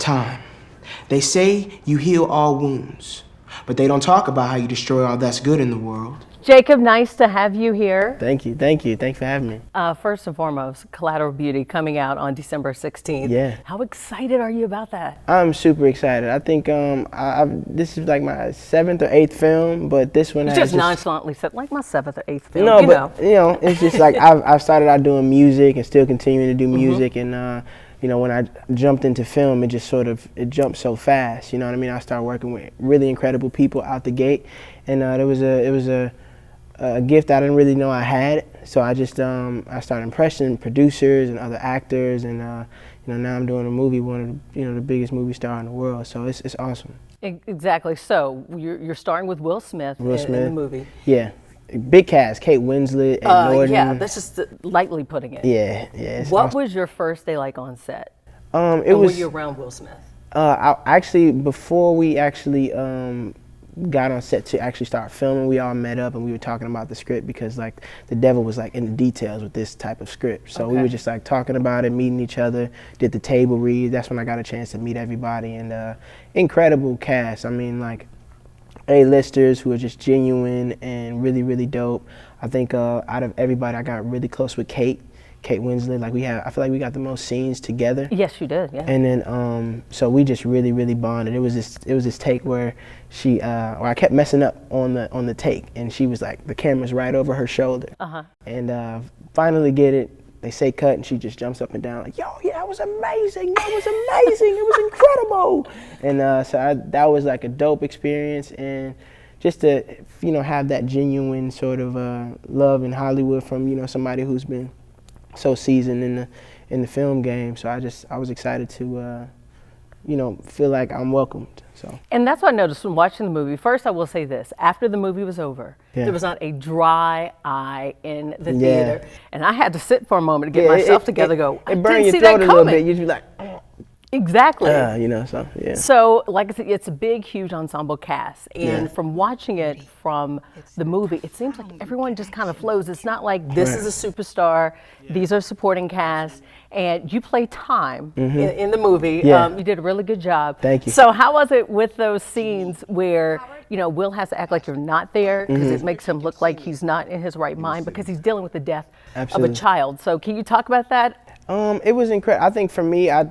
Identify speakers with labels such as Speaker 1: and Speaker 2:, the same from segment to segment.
Speaker 1: Time. They say you heal all wounds, but they don't talk about how you destroy all that's good in the world.
Speaker 2: Jacob, nice to have you here.
Speaker 3: Thank you, thank you. Thanks for having me.
Speaker 2: First and foremost, Collateral Beauty coming out on December 16th.
Speaker 3: Yeah.
Speaker 2: How excited are you about that?
Speaker 3: I'm super excited. I think this is like my 7th or 8th film, but this one
Speaker 2: You just nonchalantly said, like my 7th or 8th film.
Speaker 3: No, but it's just like I've started out doing music and still continuing to do music, and when I jumped into film, it jumped so fast. You know what I mean? I started working with really incredible people out the gate, and it was a gift I didn't really know I had. So I just I started impressing producers and other actors, and now I'm doing a movie, one of the biggest movie star in the world. So it's awesome.
Speaker 2: Exactly. So you're starring with Will Smith in the movie.
Speaker 3: Yeah. Big cast, Kate Winslet and Norton.
Speaker 2: Yeah, that's just lightly putting it.
Speaker 3: Yeah.
Speaker 2: What was your first day like on set?
Speaker 3: Were
Speaker 2: you around Will Smith?
Speaker 3: Before we actually got on set to actually start filming, we all met up and we were talking about the script, because like the devil was like in the details with this type of script. So we were just like talking about it, meeting each other, did the table read. That's when I got a chance to meet everybody, and incredible cast. I mean, like A-listers who are just genuine and really, really dope. I think out of everybody, I got really close with Kate Winslet. I feel like we got the most scenes together.
Speaker 2: Yes, you did. Yeah.
Speaker 3: And then so we just really, really bonded. It was this take where I kept messing up on the take, and she was like, the camera's right over her shoulder. And finally get it. They say cut, and she just jumps up and down like, yo, yeah, that was amazing. That was amazing. It was incredible. And so that was like a dope experience, and just to have that genuine sort of love in Hollywood from somebody who's been so seasoned in the film game. So I was excited to feel like I'm welcomed. So.
Speaker 2: And that's what I noticed when watching the movie. First, I will say this: after the movie was over, there was not a dry eye in the theater, and I had to sit for a moment to get myself together.
Speaker 3: It burned your throat a little bit. You'd be like,
Speaker 2: exactly.
Speaker 3: So yeah.
Speaker 2: So, like I said, it's a big, huge ensemble cast, and from watching it from the movie, it seems like everyone just kind of flows. It's not like this is a superstar; these are supporting cast, and you play Time in the movie. You did a really good job.
Speaker 3: Thank you.
Speaker 2: So, how was it with those scenes where Will has to act like you're not there, because it makes him look like he's not in his right mind because he's dealing with the death of a child? So, can you talk about that?
Speaker 3: It was incredible. I think for me, I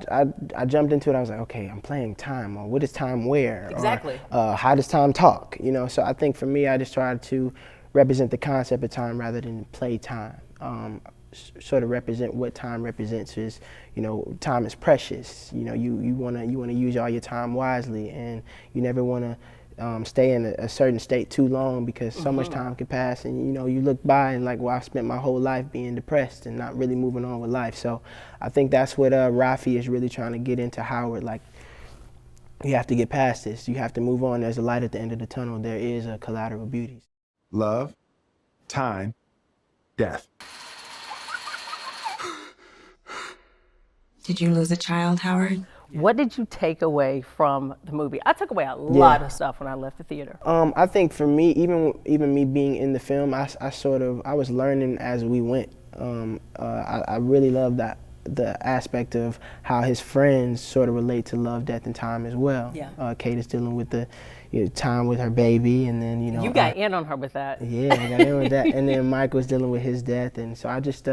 Speaker 3: jumped into it. I was like, okay, I'm playing Time, or what does Time wear?
Speaker 2: Exactly.
Speaker 3: Or how does Time talk? So I think for me, I just tried to represent the concept of time rather than play time. Sort of represent what time represents is, time is precious. You wanna use all your time wisely, and you never wanna stay in a certain state too long, because so much time can pass, and you look by and like, well, I spent my whole life being depressed and not really moving on with life. So I think that's what Rafi is really trying to get into Howard. Like, you have to get past this. You have to move on. There's a light at the end of the tunnel. There is a collateral beauty.
Speaker 4: Love, time, death.
Speaker 5: Did you lose a child, Howard?
Speaker 2: What did you take away from the movie? I took away a lot of stuff when I left the theater.
Speaker 3: I think for me, even me being in the film, I was learning as we went. I really love that the aspect of how his friends sort of relate to love, death, and time as well. Yeah. Kate is dealing with the time with her baby, and then
Speaker 2: you got in on her with that.
Speaker 3: Yeah, I got in with that, and then Mike was dealing with his death, and so I just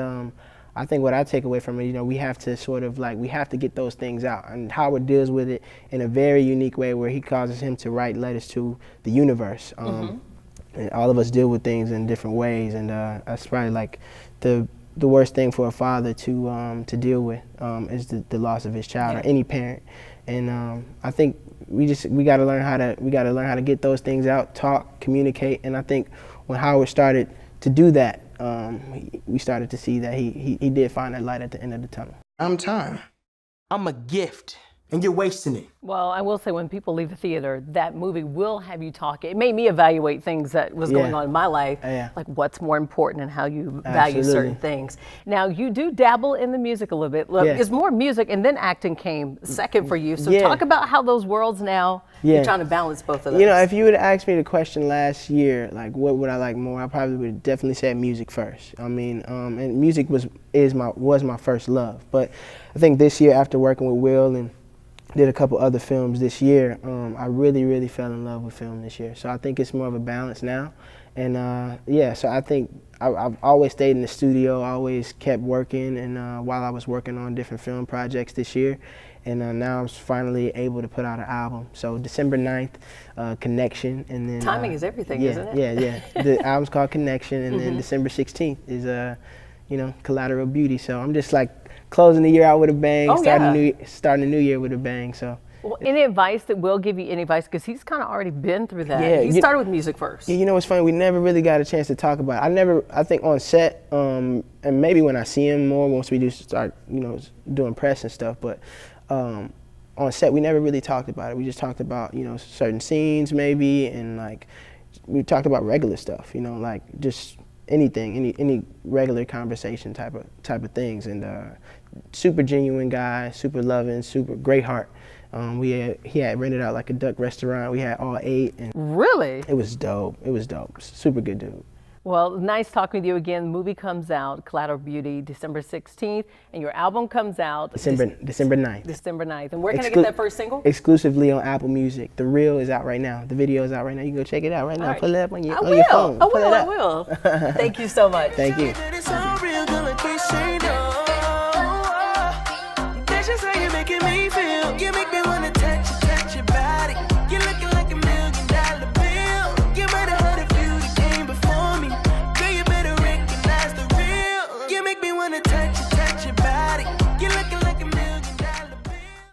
Speaker 3: I think what I take away from it, we have to sort of we have to get those things out. And Howard deals with it in a very unique way, where he causes him to write letters to the universe. And all of us deal with things in different ways, and that's probably like the worst thing for a father to deal with is the loss of his child, or any parent. And I think we got to learn how to get those things out, talk, communicate. And I think when Howard started to do that, we started to see that he did find that light at the end of the tunnel.
Speaker 1: I'm Time. I'm a gift, and you're wasting it.
Speaker 2: Well, I will say, when people leave the theater, that movie will have you talk. It made me evaluate things that was going on in my life, like what's more important and how you value certain things. Now, you do dabble in the music a little bit. Look, it's more music, and then acting came second for you. So talk about how those worlds now, you're trying to balance both of those.
Speaker 3: If you would have asked me the question last year, like what would I like more, I probably would have definitely said music first. I mean, and music was my first love. But I think this year, after working with Will and did a couple other films this year. I really fell in love with film this year. So I think it's more of a balance now. And yeah, so I think I've always stayed in the studio, always kept working, and while I was working on different film projects this year, and now I'm finally able to put out an album. So December 9th, Connection, and then
Speaker 2: timing is everything,
Speaker 3: yeah,
Speaker 2: isn't it?
Speaker 3: Yeah. The album's called Connection, and then December 16th is you know, Collateral Beauty. So I'm just like closing the year out with a bang, starting the new year with a bang. So.
Speaker 2: Well, any advice that Will give you, any advice, because he's kind of already been through that.
Speaker 3: Yeah,
Speaker 2: he started with music first.
Speaker 3: Yeah, you know what's funny? We never really got a chance to talk about it. I think on set, and maybe when I see him more, once we do start, you know, doing press and stuff, but on set, we never really talked about it. We just talked about, you know, certain scenes maybe, and like, we talked about regular stuff, you know, like just anything, any regular conversation type of things, and super genuine guy, super loving, super great heart. He had rented out like a duck restaurant. We had all 8. And
Speaker 2: really?
Speaker 3: It was dope. It was dope. Super good dude.
Speaker 2: Well, nice talking with you again. The movie comes out, Collateral Beauty, December 16th, and your album comes out
Speaker 3: December 9th.
Speaker 2: December 9th. And where can I get that first single?
Speaker 3: Exclusively on Apple Music. The reel is out right now. The video is out right now. You can go check it out right now.
Speaker 2: Right.
Speaker 3: Pull it up on your
Speaker 2: I
Speaker 3: phone.
Speaker 2: will. Thank you so much.
Speaker 3: Thank you.